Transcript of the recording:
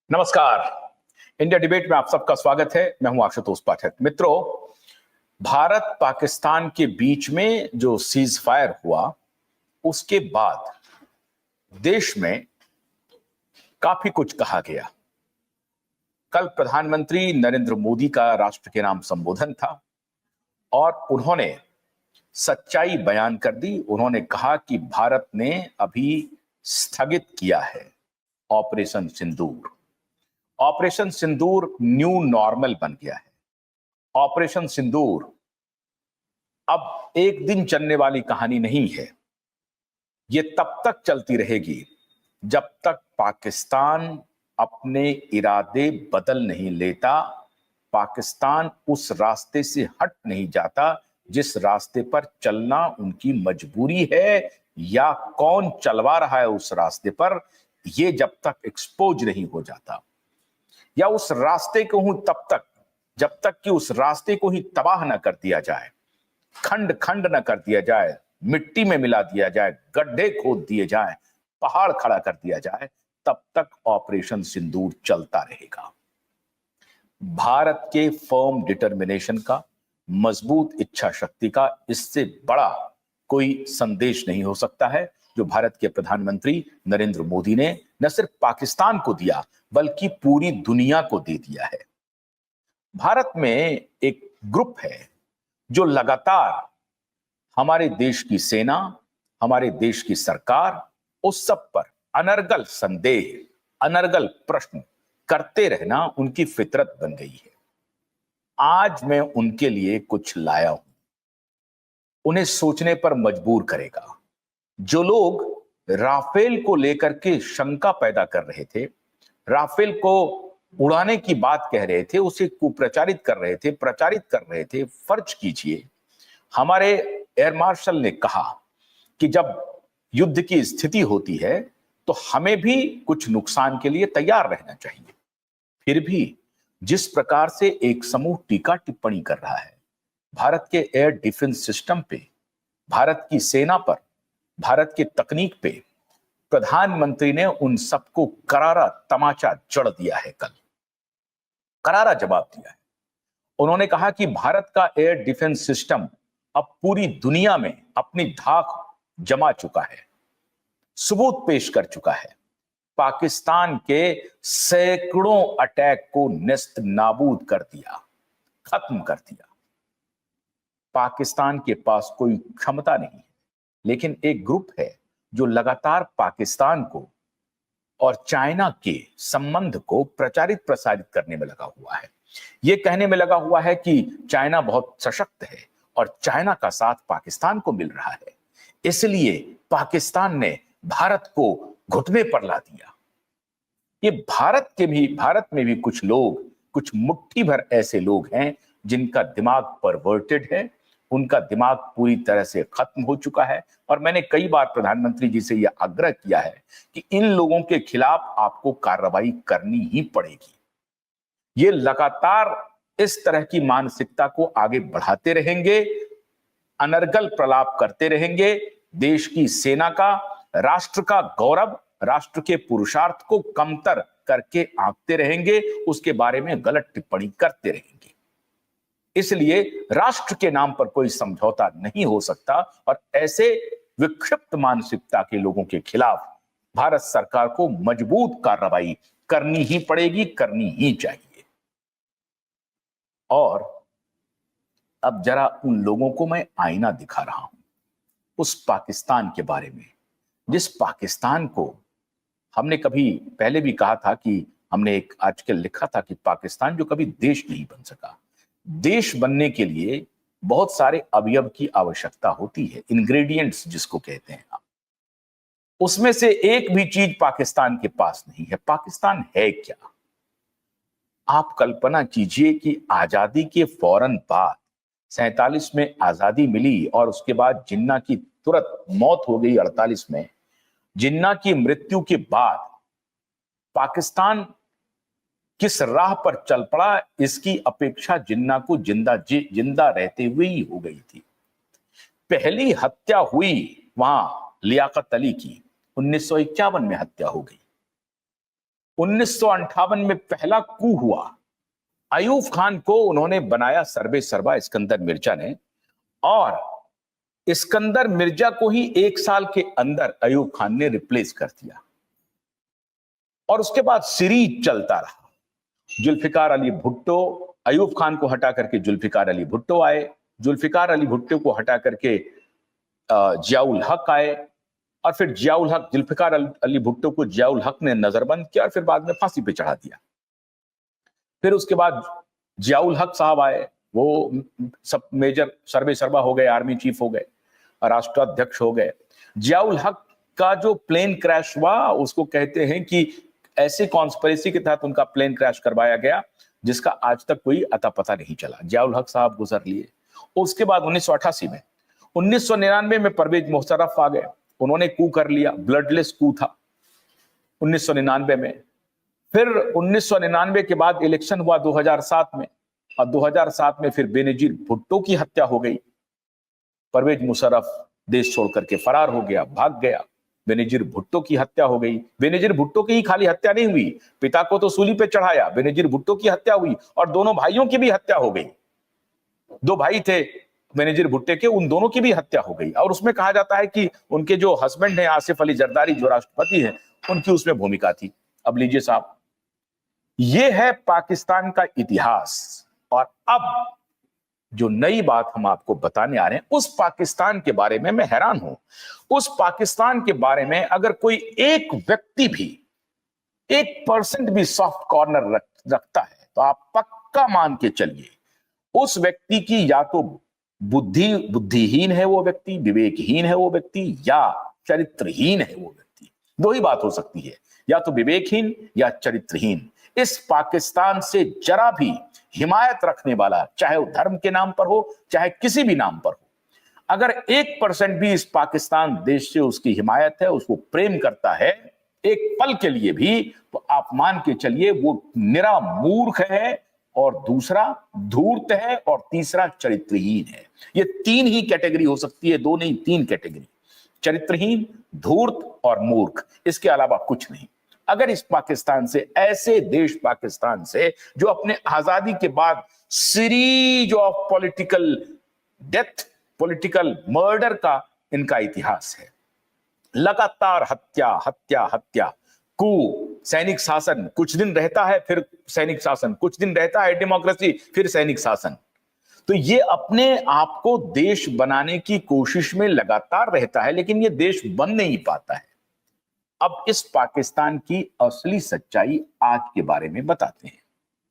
नमस्कार। India debate में आप सबका स्वागत है। मैं हूं आशुतोष पाठक। मित्रों, भारत पाकिस्तान के बीच में जो सीज फायर हुआ उसके बाद देश में काफी कुछ कहा गया। कल प्रधानमंत्री नरेंद्र मोदी का राष्ट्र के नाम संबोधन था और उन्होंने सच्चाई बयान कर दी। उन्होंने कहा कि भारत ने अभी स्थगित किया है ऑपरेशन सिंदूर। ऑपरेशन सिंदूर न्यू नॉर्मल बन गया है। ऑपरेशन सिंदूर अब एक दिन चलने वाली कहानी नहीं है। ये तब तक चलती रहेगी जब तक पाकिस्तान अपने इरादे बदल नहीं लेता, पाकिस्तान उस रास्ते से हट नहीं जाता जिस रास्ते पर चलना उनकी मजबूरी है, या कौन चलवा रहा है उस रास्ते पर, ये जब तक एक्सपोज नहीं हो जाता, या उस रास्ते को ही तब तक जब तक कि उस रास्ते को ही तबाह न कर दिया जाए, खंड खंड न कर दिया जाए, मिट्टी में मिला दिया जाए, गड्ढे खोद दिए जाए, पहाड़ खड़ा कर दिया जाए, तब तक ऑपरेशन सिंदूर चलता रहेगा। भारत के फर्म डिटर्मिनेशन का, मजबूत इच्छा शक्ति का इससे बड़ा कोई संदेश नहीं हो सकता है जो भारत के प्रधानमंत्री नरेंद्र मोदी ने न सिर्फ पाकिस्तान को दिया बल्कि पूरी दुनिया को दे दिया है। भारत में एक ग्रुप है जो लगातार हमारे देश की सेना, हमारे देश की सरकार, उस सब पर अनर्गल संदेह, अनर्गल प्रश्न करते रहना उनकी फितरत बन गई है। आज मैं उनके लिए कुछ लाया हूं, उन्हें सोचने पर मजबूर करेगा। जो लोग राफेल को लेकर के शंका पैदा कर रहे थे, राफेल को उड़ाने की बात कह रहे थे, उसे कुप्रचारित कर रहे थे, प्रचारित कर रहे थे, फर्ज कीजिए हमारे एयर मार्शल ने कहा कि जब युद्ध की स्थिति होती है तो हमें भी कुछ नुकसान के लिए तैयार रहना चाहिए। फिर भी जिस प्रकार से एक समूह टीका टिप्पणी कर रहा है भारत के एयर डिफेंस सिस्टम पे, भारत की सेना पर, भारत की तकनीक पे, प्रधानमंत्री ने उन सबको करारा तमाचा जड़ दिया है। कल करारा जवाब दिया है। उन्होंने कहा कि भारत का एयर डिफेंस सिस्टम अब पूरी दुनिया में अपनी धाक जमा चुका है, सबूत पेश कर चुका है, पाकिस्तान के सैकड़ों अटैक को नेस्त नाबूद कर दिया, खत्म कर दिया। पाकिस्तान के पास कोई क्षमता नहीं है, लेकिन एक ग्रुप है जो लगातार पाकिस्तान को और चाइना के संबंध को प्रचारित प्रसारित करने में लगा हुआ है। यह कहने में लगा हुआ है कि चाइना बहुत सशक्त है और चाइना का साथ पाकिस्तान को मिल रहा है, इसलिए पाकिस्तान ने भारत को घुटने पर ला दिया। ये भारत में भी कुछ लोग, कुछ मुट्ठी भर ऐसे लोग हैं जिनका दिमाग परवर्टेड है, उनका दिमाग पूरी तरह से खत्म हो चुका है। और मैंने कई बार प्रधानमंत्री जी से यह आग्रह किया है कि इन लोगों के खिलाफ आपको कार्रवाई करनी ही पड़ेगी। ये लगातार इस तरह की मानसिकता को आगे बढ़ाते रहेंगे, अनर्गल प्रलाप करते रहेंगे, देश की सेना का, राष्ट्र का गौरव, राष्ट्र के पुरुषार्थ को कमतर करके आंकते रहेंगे, उसके बारे में गलत टिप्पणी करते रहेंगे। इसलिए राष्ट्र के नाम पर कोई समझौता नहीं हो सकता और ऐसे विक्षिप्त मानसिकता के लोगों के खिलाफ भारत सरकार को मजबूत कार्रवाई करनी ही पड़ेगी, करनी ही चाहिए। और अब जरा उन लोगों को मैं आईना दिखा रहा हूं, उस पाकिस्तान के बारे में जिस पाकिस्तान को हमने कभी पहले भी कहा था कि हमने एक आर्टिकल लिखा था कि पाकिस्तान जो कभी देश नहीं बन सका। देश बनने के लिए बहुत सारे अवयव की आवश्यकता होती है, इंग्रेडिएंट्स जिसको कहते हैं आप। उसमें से एक भी चीज पाकिस्तान के पास नहीं है। पाकिस्तान है क्या? आप कल्पना कीजिए कि आजादी के फौरन बाद 47 में आजादी मिली और उसके बाद जिन्ना की तुरंत मौत हो गई 48 में। जिन्ना की मृत्यु के बाद पाकिस्तान किस राह पर चल पड़ा, इसकी अपेक्षा जिन्ना को जिंदा रहते हुए ही हो गई थी। पहली हत्या हुई वहां लियाकत अली की 1951 में हत्या हो गई। 1958 में पहला कू हुआ, अयूब खान को उन्होंने बनाया सर्वे सर्वा इस्कंदर मिर्जा ने, और इस्कंदर मिर्जा को ही 1 साल के अंदर अयूब खान ने रिप्लेस कर दिया। और उसके बाद सीरीज चलता रहा। जुल्फिकार अली भुट्टो, अयूब खान को हटा करके जुल्फिकार अली भुट्टो आए, जुल्फिकार अली भुट्टो को हटा करके जियाउल हक आए, और फिर जियाउल हक, जुल्फिकार अली भुट्टो को जियाउल हक ने नजरबंद किया और फिर बाद में फांसी पे चढ़ा दिया। फिर उसके बाद जियाउल हक साहब आए, वो सब मेजर सर्वे सर्वा हो गए, आर्मी चीफ हो गए, राष्ट्राध्यक्ष हो गए। जियाउल हक का जो प्लेन क्रैश हुआ, उसको कहते हैं कि ऐसे कॉन्स्पिरेसी के तहत उनका प्लेन क्रैश करवाया गया जिसका आज तक कोई अता पता नहीं चला। जियाउल हक साहब गुजर लिए। उसके बाद 1988 में, 1999 में परवेज मुशर्रफ आ गए, उन्होंने कू कर लिया, ब्लडलेस कू था 1999 में। फिर 1999 के बाद इलेक्शन हुआ 2007 में, और 2007 में फिर बेनजीर भुट्टो की हत्या हो गई। परवेज मुशर्रफ देश छोड़ करके फरार हो गया, भाग गया। बेनजीर भुट्टो की हत्या हो गई। बेनजीर भुट्टो की ही खाली हत्या नहीं हुई, पिता को तो सूली पे चढ़ाया, बेनजीर भुट्टो की हत्या हुई और दोनों भाइयों की भी हत्या हो गई। 2 भाई थे बेनजीर भुट्टो के, उन दोनों की भी हत्या हो गई। और उसमें कहा जाता है कि उनके जो हस्बैंड हैं आसिफ अली जरदारी, जो राष्ट्रपति हैं, उनकी उसमें भूमिका थी। अब लीजिए साहब, ये है पाकिस्तान का इतिहास। और अब जो नई बात हम आपको बताने आ रहे हैं, उस पाकिस्तान के बारे में मैं हैरान हूं। उस पाकिस्तान के बारे में अगर कोई एक व्यक्ति भी 1% भी सॉफ्ट कॉर्नर रखता है, तो आप पक्का मान के चलिए उस व्यक्ति की या तो बुद्धिहीन है वो व्यक्ति, विवेकहीन है वो व्यक्ति, या चरित्रहीन है वो व्यक्ति। 2 ही बात हो सकती है, या तो विवेकहीन या चरित्रहीन। इस पाकिस्तान से जरा भी हिमायत रखने वाला, चाहे वो धर्म के नाम पर हो, चाहे किसी भी नाम पर हो, अगर 1% भी इस पाकिस्तान देश से उसकी हिमायत है, उसको प्रेम करता है एक पल के लिए भी, तो आप मान के चलिए वो निरा मूर्ख है, और दूसरा धूर्त है, और तीसरा चरित्रहीन है। ये 3 ही कैटेगरी हो सकती है, 2 नहीं 3 कैटेगरी, चरित्रहीन, धूर्त और मूर्ख, इसके अलावा कुछ नहीं। अगर इस पाकिस्तान से, ऐसे देश पाकिस्तान से जो अपने आजादी के बाद series of political death, political murder का इनका इतिहास है, लगातार हत्या हत्या हत्या, कू, सैनिक शासन, कुछ दिन रहता है फिर सैनिक शासन, कुछ दिन रहता है डेमोक्रेसी, फिर सैनिक शासन। तो ये अपने आप को देश बनाने की कोशिश में लगातार रहता है, लेकिन ये देश बन नहीं पाता है। अब इस पाकिस्तान की असली सच्चाई आज के बारे में बताते हैं।